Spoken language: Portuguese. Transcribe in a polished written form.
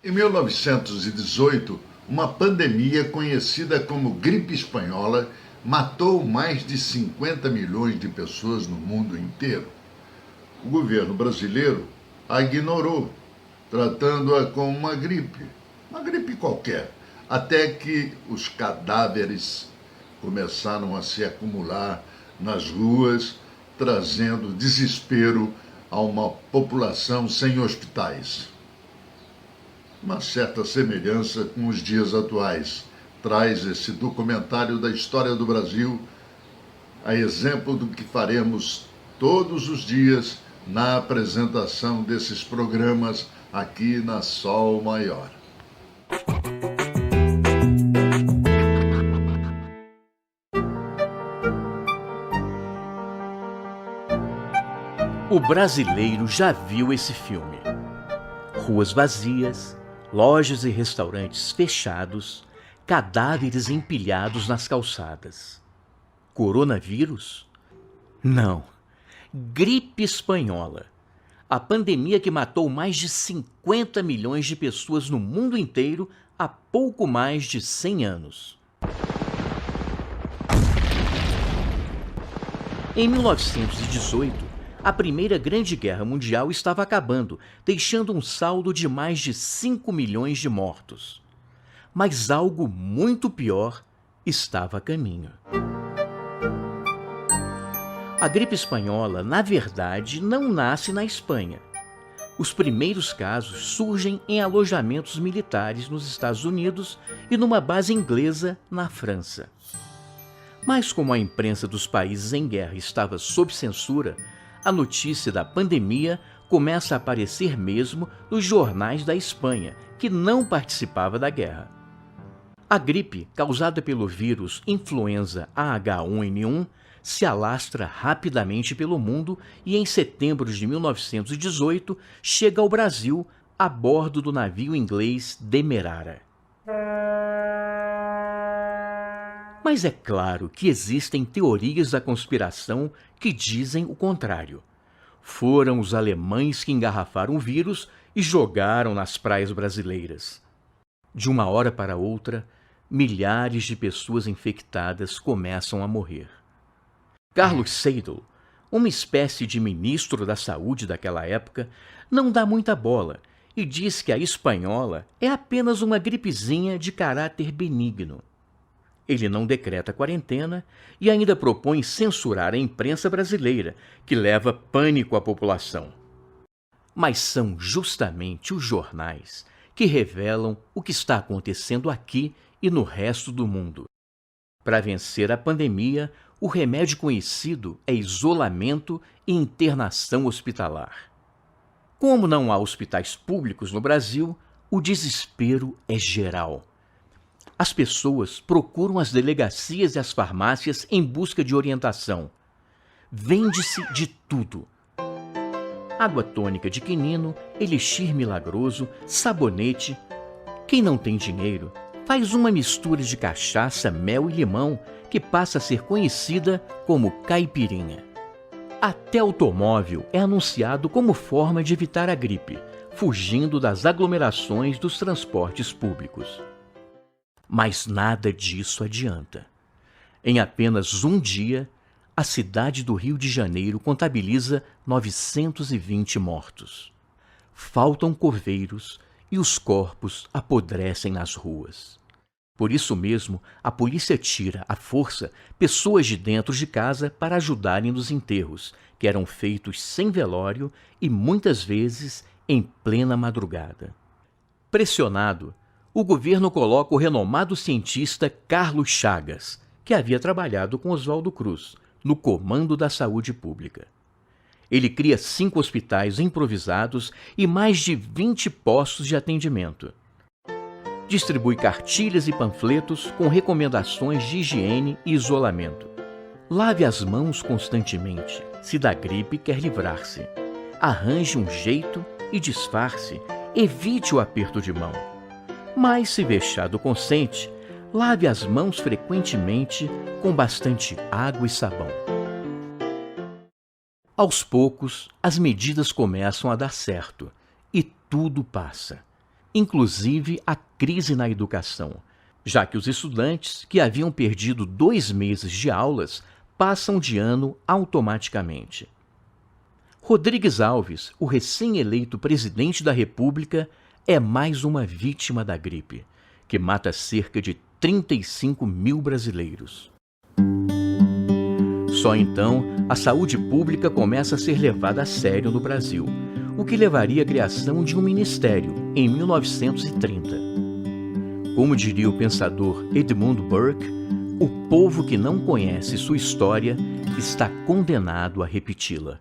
Em 1918, uma pandemia conhecida como gripe espanhola matou mais de 50 milhões de pessoas no mundo inteiro. O governo brasileiro a ignorou, tratando-a como uma gripe qualquer, até que os cadáveres começaram a se acumular nas ruas, trazendo desespero a uma população sem hospitais. Uma certa semelhança com os dias atuais traz esse documentário da história do Brasil, a exemplo do que faremos todos os dias na apresentação desses programas aqui na Sol Maior. O brasileiro já viu esse filme. Ruas vazias, lojas e restaurantes fechados, cadáveres empilhados nas calçadas. Coronavírus? Não. Gripe espanhola. A pandemia que matou mais de 50 milhões de pessoas no mundo inteiro há pouco mais de 100 anos. Em 1918, a Primeira Grande Guerra Mundial estava acabando, deixando um saldo de mais de 5 milhões de mortos. Mas algo muito pior estava a caminho. A gripe espanhola, na verdade, não nasce na Espanha. Os primeiros casos surgem em alojamentos militares nos Estados Unidos e numa base inglesa na França. Mas como a imprensa dos países em guerra estava sob censura, a notícia da pandemia começa a aparecer mesmo nos jornais da Espanha, que não participava da guerra. A gripe, causada pelo vírus influenza H1N1, se alastra rapidamente pelo mundo e em setembro de 1918 chega ao Brasil a bordo do navio inglês Demerara. Mas é claro que existem teorias da conspiração que dizem o contrário. Foram os alemães que engarrafaram o vírus e jogaram nas praias brasileiras. De uma hora para outra, milhares de pessoas infectadas começam a morrer. Carlos Seidel, uma espécie de ministro da saúde daquela época, não dá muita bola e diz que a espanhola é apenas uma gripezinha de caráter benigno. Ele não decreta quarentena e ainda propõe censurar a imprensa brasileira, que leva pânico à população. Mas são justamente os jornais que revelam o que está acontecendo aqui e no resto do mundo. Para vencer a pandemia, o remédio conhecido é isolamento e internação hospitalar. Como não há hospitais públicos no Brasil, o desespero é geral. As pessoas procuram as delegacias e as farmácias em busca de orientação. Vende-se de tudo. Água tônica de quinino, elixir milagroso, sabonete. Quem não tem dinheiro, faz uma mistura de cachaça, mel e limão que passa a ser conhecida como caipirinha. Até automóvel é anunciado como forma de evitar a gripe, fugindo das aglomerações dos transportes públicos. Mas nada disso adianta. Em apenas um dia, a cidade do Rio de Janeiro contabiliza 920 mortos. Faltam coveiros e os corpos apodrecem nas ruas. Por isso mesmo, a polícia tira, à força, pessoas de dentro de casa para ajudarem nos enterros, que eram feitos sem velório e muitas vezes em plena madrugada. Pressionado, o governo coloca o renomado cientista Carlos Chagas, que havia trabalhado com Oswaldo Cruz, no comando da saúde pública. Ele cria 5 hospitais improvisados e mais de 20 postos de atendimento. Distribui cartilhas e panfletos com recomendações de higiene e isolamento. Lave as mãos constantemente, se da gripe quer livrar-se. Arranje um jeito e disfarce, evite o aperto de mão. Mas, se vexado consente, lave as mãos frequentemente com bastante água e sabão. Aos poucos, as medidas começam a dar certo e tudo passa. inclusive a crise na educação, já que os estudantes, que haviam perdido 2 meses de aulas, passam de ano automaticamente. Rodrigues Alves, o recém-eleito presidente da República, é mais uma vítima da gripe, que mata cerca de 35 mil brasileiros. Só então, a saúde pública começa a ser levada a sério no Brasil, o que levaria à criação de um ministério em 1930. Como diria o pensador Edmund Burke, o povo que não conhece sua história está condenado a repeti-la.